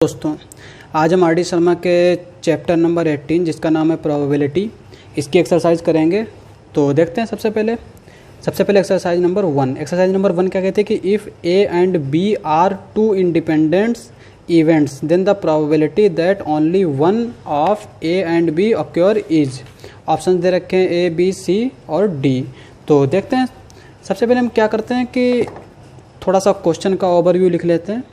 दोस्तों, आज हम आर डी शर्मा के चैप्टर नंबर 18 जिसका नाम है प्रोबेबिलिटी, इसकी एक्सरसाइज करेंगे। तो देखते हैं सबसे पहले एक्सरसाइज नंबर 1। एक्सरसाइज नंबर 1 क्या कहते हैं कि if A and B are two independent events then the probability that only one of A and B occur is. Option दे रखे हैं ए, बी, सी और डी। तो देखते हैं सबसे पहले हम क्या करते हैं कि थोड़ा सा क्वेश्चन का ओवरव्यू लिख लेते हैं।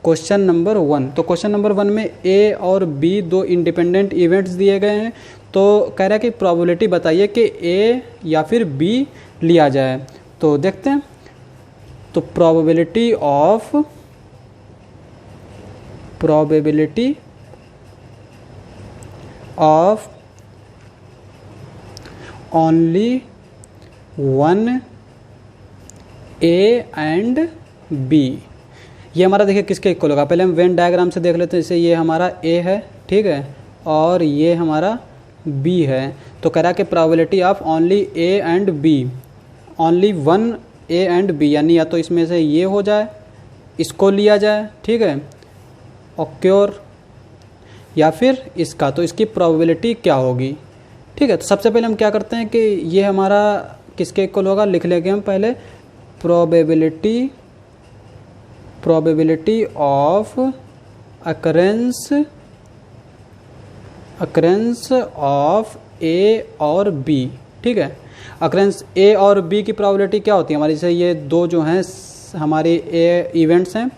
क्वेश्चन नंबर 1, तो क्वेश्चन नंबर 1 में ए और बी दो इंडिपेंडेंट इवेंट्स दिए गए हैं। तो कह रहा है कि प्रोबेबिलिटी बताइए कि ए या फिर बी लिया जाए। तो देखते हैं, तो probability of only one A and B, ये हमारा देखिए किसके इक्वल होगा। पहले हम वेन डायग्राम से देख लेते हैं। जैसे ये हमारा ए है, ठीक है, और ये हमारा बी है। तो कह रहा है कि probability of only A and B, only one A and B, यानी या तो इसमें से ये हो जाए, इसको लिया जाए, ठीक है, ऑक्योर, या फिर इसका। तो इसकी प्रोबेबिलिटी क्या होगी, ठीक है। तो सबसे पहले हम क्या करते हैं कि ये हमारा किसके इक्वल होगा, लिख लेंगे हम पहले प्रोबेबिलिटी ऑफ अकरेंस ऑफ ए और बी, ठीक है। अकरेंस ए और बी की प्रोबेबिलिटी क्या होती है हमारी, जैसे ये दो जो हैं हमारी ए इवेंट्स हैं,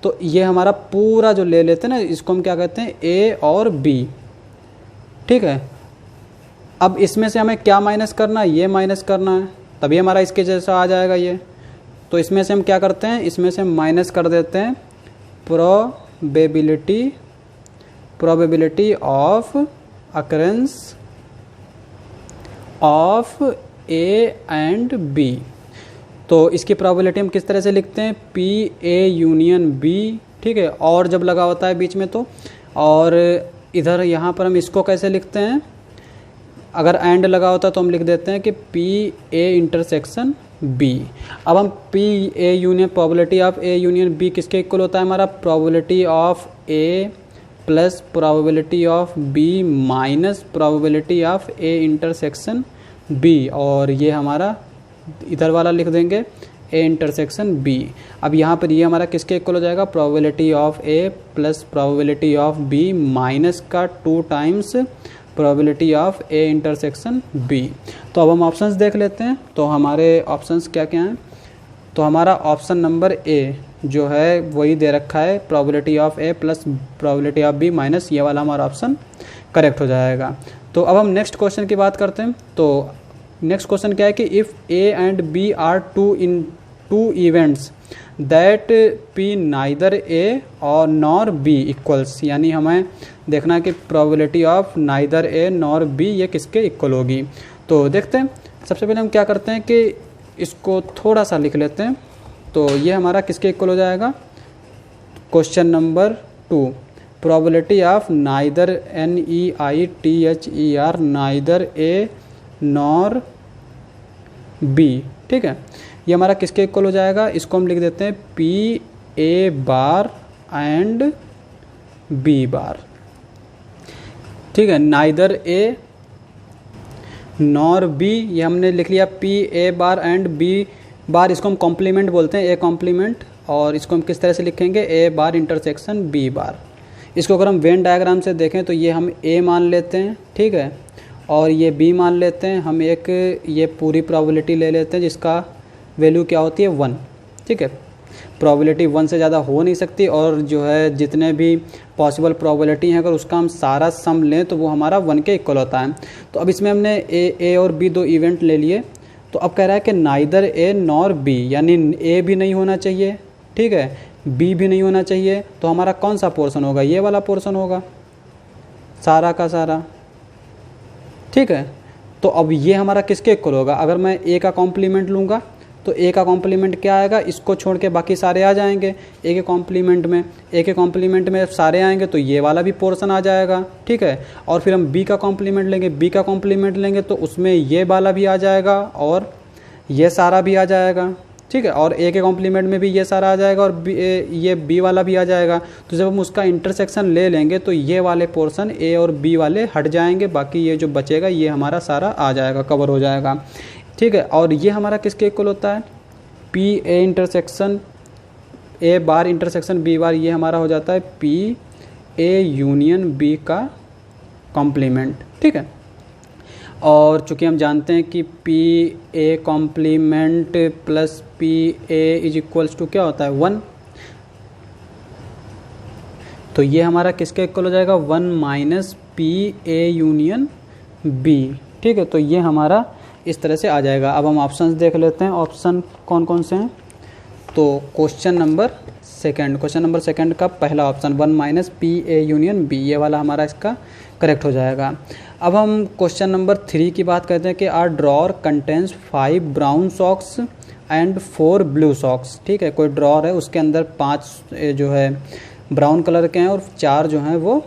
तो ये हमारा पूरा जो ले लेते हैं ना, इसको हम क्या कहते हैं, ए और बी, ठीक है। अब इसमें से हमें क्या माइनस करना है, ये माइनस करना है, तभी हमारा इसके जैसा आ जाएगा ये। तो इसमें से हम क्या करते हैं, इसमें से माइनस कर देते हैं probability of occurrence of A and B. तो इसकी प्रोबेबिलिटी हम किस तरह से लिखते हैं, पी ए यूनियन बी, ठीक है, और जब लगा होता है बीच में तो। और इधर यहाँ पर हम इसको कैसे लिखते हैं, अगर एंड लगा होता है तो हम लिख देते हैं कि पी ए इंटरसेक्शन बी। अब हम P A union, probability of A union B किसके इक्वल होता है हमारा, probability of A plus probability of B minus probability of A intersection B. और ये हमारा इधर वाला लिख देंगे ए इंटरसेक्शन बी। अब यहाँ पर ये हमारा किसके इक्वल हो जाएगा, probability of A plus probability of B minus का 2 times probability of A intersection B. तो अब हम ऑप्शंस देख लेते हैं। तो हमारे ऑप्शंस क्या क्या हैं, तो हमारा ऑप्शन नंबर ए जो है वही दे रखा है, probability of A plus probability of B minus, ये वाला हमारा ऑप्शन करेक्ट हो जाएगा। तो अब हम नेक्स्ट क्वेश्चन की बात करते हैं। तो नेक्स्ट क्वेश्चन क्या है कि if A and B are two events that P neither A और नॉर बी इक्वल्स, यानी हमें देखना है कि probability of neither A nor B ये किसके इक्वल होगी। तो देखते हैं, सबसे पहले हम क्या करते हैं कि इसको थोड़ा सा लिख लेते हैं। तो ये हमारा किसके इक्वल हो जाएगा, question number 2, probability of neither NEITHER neither A nor B, ठीक है, ये हमारा किसके इक्वल हो जाएगा, इसको हम लिख देते हैं P A bar and B bar, ठीक है। नाइदर ए नॉर बी ये हमने लिख लिया, P A bar and B bar, इसको हम कॉम्प्लीमेंट बोलते हैं, ए कॉम्प्लीमेंट। और इसको हम किस तरह से लिखेंगे, ए बार इंटरसेक्शन बी बार। इसको अगर हम वेन डायग्राम से देखें तो ये हम ए मान लेते हैं, ठीक है, और ये बी मान लेते हैं। हम एक ये पूरी प्रोबेबिलिटी ले लेते हैं जिसका वैल्यू क्या होती है 1, ठीक है। प्रोबेबिलिटी 1 से ज़्यादा हो नहीं सकती, और जो है जितने भी पॉसिबल प्रोबेबिलिटी हैं अगर उसका हम सारा सम लें तो वो हमारा 1 के इक्वल होता है। तो अब इसमें हमने ए और बी दो इवेंट ले लिए। तो अब कह रहा है कि नाइदर ए नॉर बी, यानी ए भी नहीं होना चाहिए, ठीक है, बी भी नहीं होना चाहिए। तो हमारा कौन सा पोर्शन होगा, ये वाला पोर्शन होगा सारा का सारा, ठीक है। तो अब ये हमारा किसके इक्वल होगा, अगर मैं ए का कॉम्प्लीमेंट लूँगा तो ए का कॉम्प्लीमेंट क्या आएगा, इसको छोड़ के बाकी सारे आ जाएंगे ए के कॉम्प्लीमेंट में सारे आएंगे, तो ये वाला भी पोर्शन आ जाएगा, ठीक है। और फिर हम बी का कॉम्प्लीमेंट लेंगे तो उसमें ये वाला भी आ जाएगा और ये सारा भी आ जाएगा, ठीक है, और ए के कॉम्प्लीमेंट में भी ये सारा आ जाएगा और ये बी वाला भी आ जाएगा। तो जब हम उसका इंटरसेक्शन ले लेंगे तो ये वाले पोर्शन ए और बी वाले हट जाएंगे, बाकी ये जो बचेगा ये हमारा सारा आ जाएगा, कवर हो जाएगा। ठीक है, और ये हमारा किसके इक्वल होता है, P A intersection A bar intersection B bar, ये हमारा हो जाता है पी ए यूनियन बी का कॉम्प्लीमेंट। ठीक है, और चूँकि हम जानते हैं कि P A complement plus P A is equals to क्या होता है 1, तो ये हमारा किसके इक्वल हो जाएगा 1 minus P A union B. ठीक है, तो ये हमारा इस तरह से आ जाएगा। अब हम ऑप्शंस देख लेते हैं, ऑप्शन कौन कौन से हैं। तो क्वेश्चन नंबर सेकंड का पहला option 1 minus P A union B, ये वाला हमारा इसका करेक्ट हो जाएगा। अब हम क्वेश्चन नंबर 3 की बात करते हैं कि are drawer contains 5 brown socks and 4 blue socks. ठीक है, कोई ड्रॉर है, उसके अंदर 5 जो है ब्राउन कलर के हैं और 4 जो हैं वो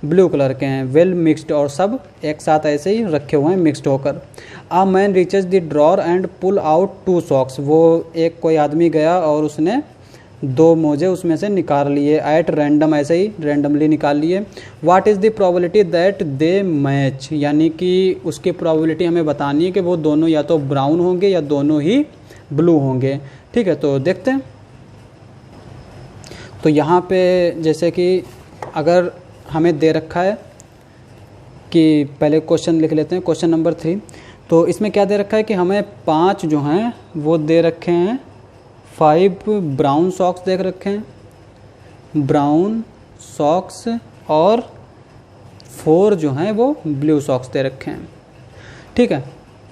ब्लू कलर के हैं, वेल मिक्सड, और सब एक साथ ऐसे ही रखे हुए हैं मिक्सड होकर। A man reaches the drawer and pull out 2 socks, वो एक कोई आदमी गया और उसने 2 मोजे उसमें से निकाल लिए, एट रैंडम, ऐसे ही रैंडमली निकाल लिए। What is the probability that they match, यानी कि उसकी प्रोबेबिलिटी हमें बतानी है कि वो दोनों या तो ब्राउन होंगे या दोनों ही ब्लू होंगे। ठीक है, तो देखते हैं। तो यहाँ पे जैसे कि अगर हमें दे रखा है कि पहले क्वेश्चन लिख लेते हैं, क्वेश्चन नंबर 3। तो इसमें क्या दे रखा है कि हमें 5 जो हैं वो दे रखे हैं, 5 ब्राउन सॉक्स देख रखे हैं, ब्राउन सॉक्स, और 4 जो हैं वो ब्लू सॉक्स दे रखे हैं। ठीक है,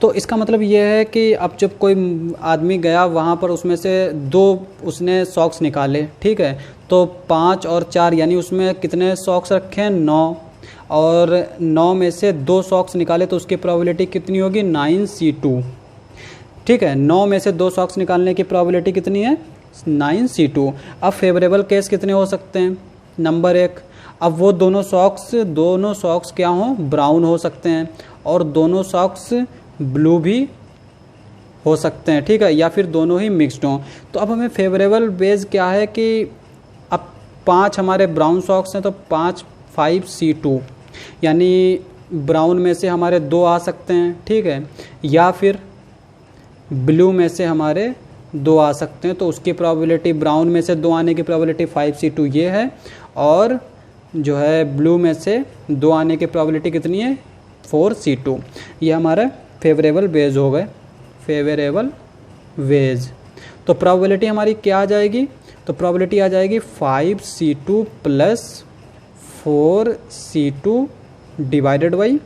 तो इसका मतलब ये है कि अब जब कोई आदमी गया वहाँ पर उसमें से 2 उसने सॉक्स निकाले। ठीक है, तो 5 और 4 यानी उसमें कितने सॉक्स रखे हैं 9, और 9 में से 2 सॉक्स निकाले तो उसकी प्रोबेबिलिटी कितनी होगी 9C2। ठीक है, 9 में से 2 सॉक्स निकालने की प्रोबेबिलिटी कितनी है 9C2। अब फेवरेबल केस कितने हो सकते हैं, नंबर 1, अब वो दोनों सॉक्स क्या हों, ब्राउन हो सकते हैं, और दोनों सॉक्स ब्लू भी हो सकते हैं। ठीक है, या फिर दोनों ही मिक्सड हों। तो अब हमें फेवरेबल बेस क्या है कि अब 5 हमारे ब्राउन सॉक्स हैं तो 5C2, यानी ब्राउन में से हमारे 2 आ सकते हैं। ठीक है, या फिर ब्लू में से हमारे 2 आ सकते हैं, तो उसकी प्रोबेबिलिटी ब्राउन में से 2 आने की प्रोबेबिलिटी 5C2 ये है, और जो है ब्लू में से 2 आने की प्रोबेबिलिटी कितनी है 4C2। ये हमारा फेवरेबल वेज हो गए, फेवरेबल वेज। तो प्रोबेबिलिटी हमारी क्या आ जाएगी, तो प्रोबेबिलिटी आ जाएगी 5C2 plus 4C2 divided by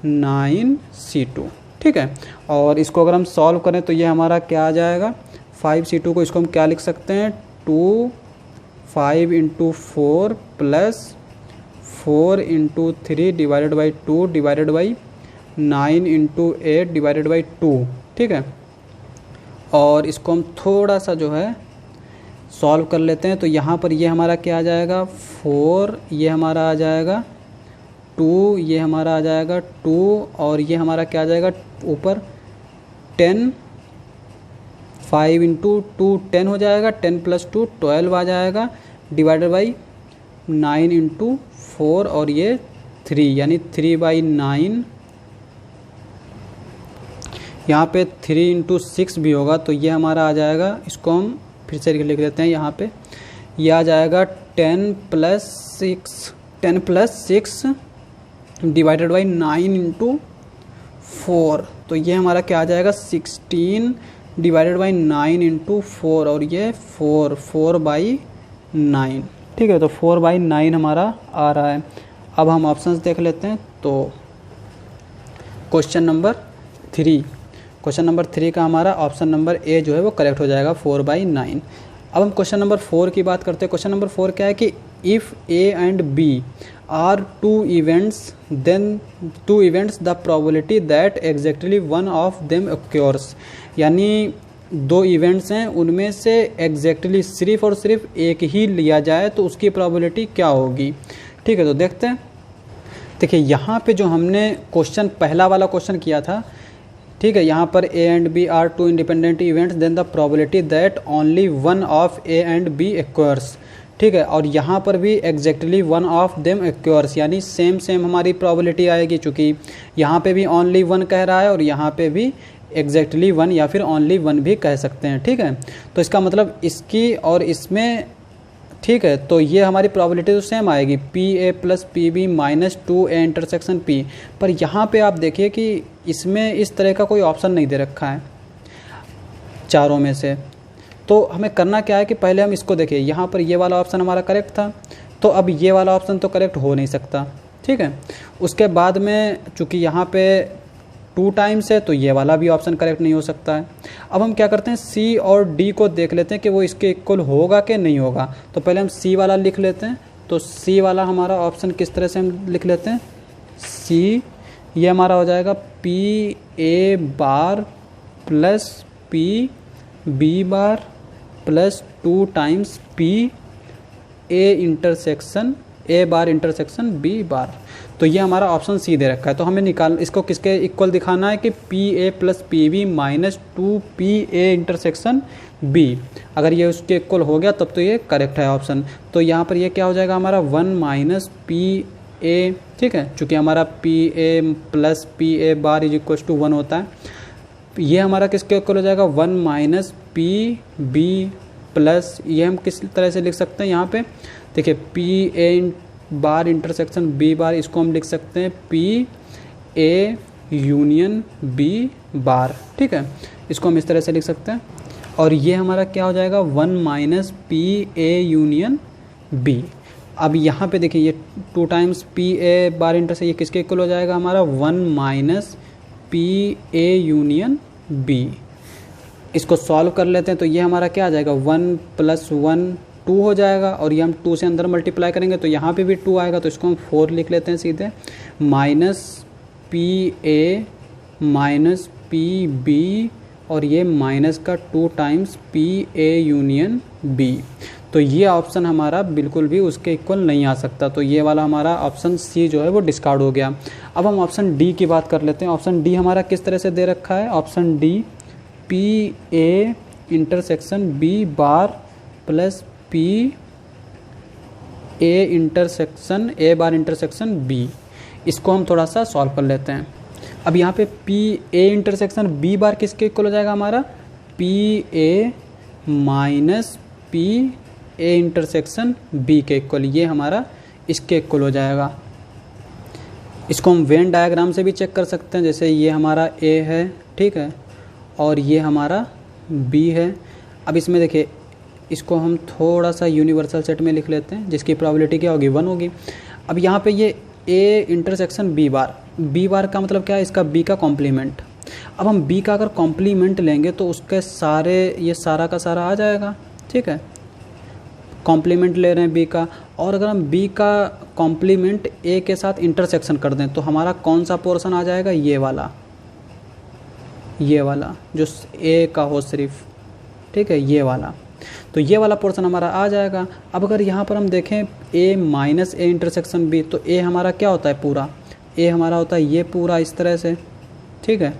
9C2। ठीक है, और इसको अगर हम सॉल्व करें तो ये हमारा क्या आ जाएगा, 5C2 को इसको हम क्या लिख सकते हैं 5 × 4 plus 4 × 3 divided by 2 divided by 9 × 8 divided by 2। ठीक है, और इसको हम थोड़ा सा जो है सॉल्व कर लेते हैं। तो यहाँ पर ये हमारा क्या आ जाएगा 4, ये हमारा आ जाएगा 2, ये हमारा आ जाएगा 2, और ये हमारा क्या आ जाएगा ऊपर 10, 5 × 2 10 हो जाएगा, 10 + 2 12 आ जाएगा, डिवाइडेड बाई 9 × 4, और ये 3 यानी 3/9। यहाँ पे 3 × 6 भी होगा, तो ये हमारा आ जाएगा, इसको हम फिर से लिख लेते हैं। यहाँ पे ये आ जाएगा 10 + 6 डिवाइडेड बाई 9 × 4, तो ये हमारा क्या आ जाएगा 16 डिवाइडेड बाई 9 × 4, और ये 4/9। ठीक है, तो 4/9 हमारा आ रहा है। अब हम ऑप्शंस देख लेते हैं। तो क्वेश्चन नंबर 3 का हमारा ऑप्शन नंबर ए जो है वो करेक्ट हो जाएगा 4/9। अब हम क्वेश्चन नंबर 4 की बात करते हैं। क्वेश्चन नंबर 4 क्या है कि if A and B are 2 events, then 2 events the probability that exactly one of them occurs, यानी 2 इवेंट्स हैं उनमें से एग्जैक्टली सिर्फ और सिर्फ एक ही लिया जाए तो उसकी प्रोबेबिलिटी क्या होगी। ठीक है, तो देखते हैं। देखिए यहाँ पे जो हमने क्वेश्चन पहला वाला क्वेश्चन किया था ठीक है, यहाँ पर A and B are two independent events, then the probability that only one of A and B occurs, ठीक है, और यहाँ पर भी exactly one of them occurs, यानी सेम सेम हमारी प्रोबेबिलिटी आएगी, चूँकि यहाँ पे भी ओनली वन कह रहा है और यहाँ पे भी एग्जैक्टली वन या फिर ओनली वन भी कह सकते हैं, ठीक है। तो इसका मतलब इसकी और इसमें, ठीक है, तो ये हमारी प्रोबेबिलिटी तो सेम आएगी, P A plus P B minus 2 A intersection P. पर यहाँ पे आप देखिए कि इसमें इस तरह का कोई ऑप्शन नहीं दे रखा है चारों में से। तो हमें करना क्या है कि पहले हम इसको देखिए, यहाँ पर ये वाला ऑप्शन हमारा करेक्ट था, तो अब ये वाला ऑप्शन तो करेक्ट हो नहीं सकता, ठीक है। उसके बाद में चूँकि यहाँ पे 2 टाइम्स है तो ये वाला भी ऑप्शन करेक्ट नहीं हो सकता है। अब हम क्या करते हैं, सी और डी को देख लेते हैं कि वो इसके इक्वल होगा कि नहीं होगा। तो पहले हम सी वाला लिख लेते हैं। तो सी वाला हमारा ऑप्शन किस तरह से हम लिख लेते हैं, सी ये हमारा हो जाएगा P A bar plus P B bar plus 2 times P A intersection A bar intersection B bar. तो ये हमारा ऑप्शन सी दे रखा है। तो हमें इसको किसके इक्वल दिखाना है कि P A plus P B minus 2 P A intersection B. अगर ये उसके इक्वल हो गया तब तो ये करेक्ट है ऑप्शन। तो यहाँ पर ये क्या हो जाएगा हमारा 1 माइनस पी ए, ठीक है, चूँकि हमारा P A plus P A bar is equal to 1 होता है। ये हमारा किसके इक्वल हो जाएगा 1 माइनस पी बी प्लस, ये हम किस तरह से लिख सकते हैं, यहाँ पे देखिए P A bar intersection B bar, इसको हम लिख सकते हैं P A union B bar, ठीक है, इसको हम इस तरह से लिख सकते हैं। और ये हमारा क्या हो जाएगा 1 minus P A union B. अब यहाँ पे देखिए ये 2 times P A bar intersection, ये किसके इक्वल हो जाएगा हमारा 1 minus P A union B. इसको सॉल्व कर लेते हैं। तो ये हमारा क्या आ जाएगा 1 + 1 2 हो जाएगा, और ये हम 2 से अंदर मल्टीप्लाई करेंगे तो यहाँ पे भी 2 आएगा, तो इसको हम 4 लिख लेते हैं सीधे, minus P A minus P B, और ये माइनस का 2 times P A union B. तो ये ऑप्शन हमारा बिल्कुल भी उसके इक्वल नहीं आ सकता। तो ये वाला हमारा ऑप्शन सी जो है वो डिस्कार्ड हो गया। अब हम ऑप्शन डी की बात कर लेते हैं। ऑप्शन डी हमारा किस तरह से दे रखा है, option D P A intersection B bar plus P A intersection A bar intersection B. इसको हम थोड़ा सा सॉल्व कर लेते हैं। अब यहाँ पे P A intersection B bar किसके इक्वल हो जाएगा हमारा, P A minus P A intersection B के इक्वल, ये हमारा इसके इक्वल हो जाएगा। इसको हम वेन डायग्राम से भी चेक कर सकते हैं। जैसे ये हमारा ए है, ठीक है, और ये हमारा बी है। अब इसमें देखिए इसको हम थोड़ा सा यूनिवर्सल सेट में लिख लेते हैं, जिसकी प्रोबेबिलिटी क्या होगी 1 होगी। अब यहाँ पे ये ए इंटरसेक्शन बी बार का मतलब क्या है, इसका बी का कॉम्प्लीमेंट। अब हम बी का अगर कॉम्प्लीमेंट लेंगे तो उसके सारे, ये सारा का सारा आ जाएगा, ठीक है, कॉम्प्लीमेंट ले रहे हैं बी का। और अगर हम बी का कॉम्प्लीमेंट ए के साथ इंटरसेक्शन कर दें तो हमारा कौन सा पोर्शन आ जाएगा, ये वाला जो ए का हो सिर्फ, ठीक है, ये वाला। तो ये वाला पोर्शन हमारा आ जाएगा। अब अगर यहाँ पर हम देखें ए माइनस ए इंटरसेक्शन बी, तो ए हमारा क्या होता है, पूरा ए हमारा होता है ये पूरा इस तरह से, ठीक है,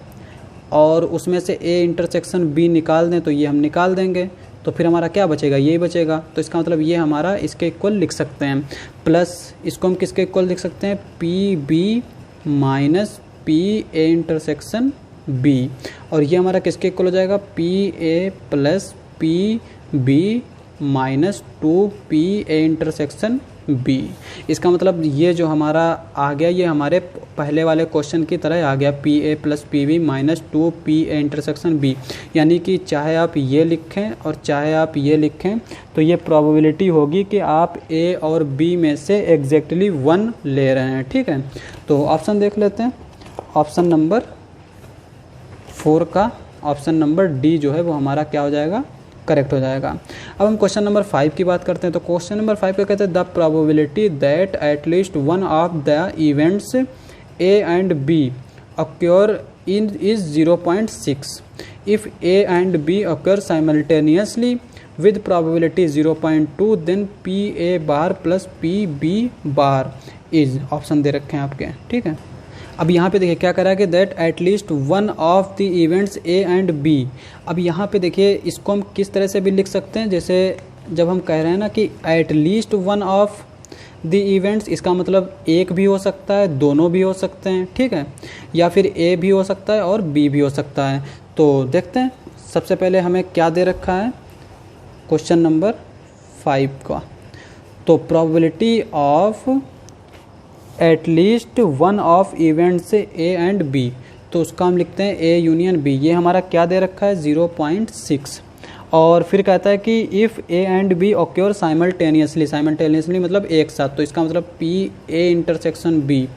और उसमें से ए इंटरसेक्शन बी निकाल दें तो ये हम निकाल देंगे, तो फिर हमारा क्या बचेगा, ये बचेगा। तो इसका मतलब ये हमारा इसके इक्वल लिख सकते हैं। प्लस इसको हम किसके इक्वल लिख सकते हैं, P B minus P A intersection B, और ये हमारा किसके इक्वल हो जाएगा, P A plus P B minus 2 P A intersection B. इसका मतलब ये जो हमारा आ गया, ये हमारे पहले वाले क्वेश्चन की तरह आ गया, P A plus P B minus 2 P A intersection B. यानी कि चाहे आप ये लिखें और चाहे आप ये लिखें तो ये प्रोबेबिलिटी होगी कि आप ए और बी में से एग्जैक्टली 1 ले रहे हैं, ठीक है। तो ऑप्शन देख लेते हैं। ऑप्शन नंबर 4 का ऑप्शन नंबर डी जो है वो हमारा क्या हो जाएगा, करेक्ट हो जाएगा। अब हम क्वेश्चन नंबर 5 की बात करते हैं। तो क्वेश्चन नंबर 5 का कहते हैं the probability that at least one of the events A and B occur in is 0.6 if A and B occur simultaneously with probability 0.2 then P A bar plus P B bar is. Option दे रखे हैं आपके, ठीक है। अब यहाँ पे देखिए क्या करा है कि that at least one of the events A and B. अब यहाँ पे देखिए इसको हम किस तरह से भी लिख सकते हैं, जैसे जब हम कह रहे हैं ना कि at least one of the events, इसका मतलब एक भी हो सकता है, दोनों भी हो सकते हैं, ठीक है, या फिर ए भी हो सकता है और बी भी हो सकता है। तो देखते हैं सबसे पहले हमें क्या दे रखा है क्वेश्चन नंबर 5 का। तो probability of at least one of events A and B, तो उसका हम लिखते हैं ए यूनियन बी। ये हमारा क्या दे रखा है 0.6। और फिर कहता है कि if A and B occur simultaneously, simultaneously मतलब एक साथ, तो इसका मतलब पी ए इंटरसेक्शन बी,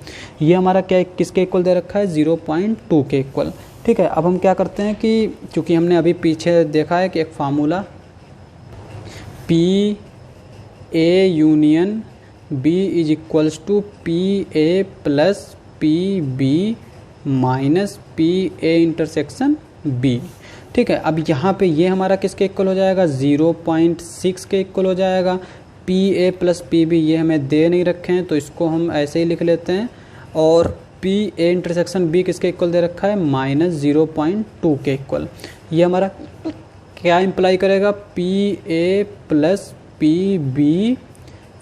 ये हमारा क्या किसके इक्वल दे रखा है 0.2 के इक्वल, ठीक है। अब हम क्या करते हैं कि चूँकि हमने अभी पीछे देखा है कि एक formula P A union B is equals to P A plus P B minus P A intersection B, ठीक है। अब यहाँ पे ये हमारा किसके इक्वल हो जाएगा 0.6 के इक्वल हो जाएगा। P A plus P B ये हमें दे नहीं रखे हैं, तो इसको हम ऐसे ही लिख लेते हैं। और पी ए इंटरसेक्शन बी किसके इक्वल दे रखा है -0.2 के इक्वल। ये हमारा क्या इम्प्लाई करेगा P A plus P B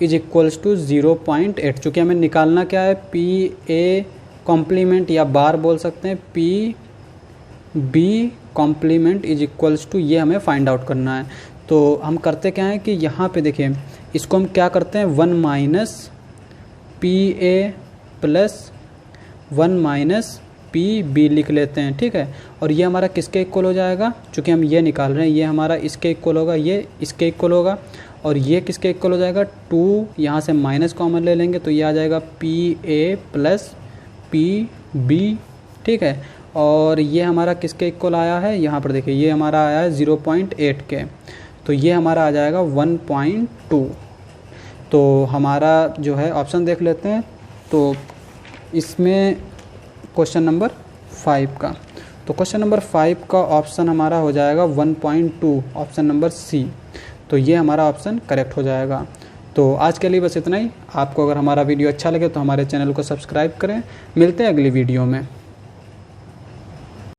is equals to 0.8। चूँकि हमें निकालना क्या है पी ए कॉम्प्लीमेंट या बार बोल सकते हैं P B complement is equals to, ये हमें फाइंड आउट करना है। तो हम करते क्या है कि यहाँ पे देखिए इसको हम क्या करते हैं 1 minus P A plus 1 minus P B लिख लेते हैं, ठीक है। और ये हमारा किसके इक्वल हो जाएगा, चूँकि हम ये निकाल रहे हैं, ये हमारा इसके इक्वल होगा, ये इसके इक्वल होगा, और ये किसके इक्वल हो जाएगा 2, यहाँ से माइनस कॉमन ले लेंगे तो ये आ जाएगा P A plus P B, ठीक है। और ये हमारा किसके इक्वल आया है, यहाँ पर देखिए ये हमारा आया है 0.8 के, तो ये हमारा आ जाएगा 1.2। तो हमारा जो है ऑप्शन देख लेते हैं, तो इसमें क्वेश्चन नंबर 5 का, तो क्वेश्चन नंबर 5 का ऑप्शन हमारा हो जाएगा 1.2, ऑप्शन नंबर सी। तो ये हमारा ऑप्शन करेक्ट हो जाएगा। तो आज के लिए बस इतना ही। आपको अगर हमारा वीडियो अच्छा लगे तो हमारे चैनल को सब्सक्राइब करें। मिलते हैं अगली वीडियो में।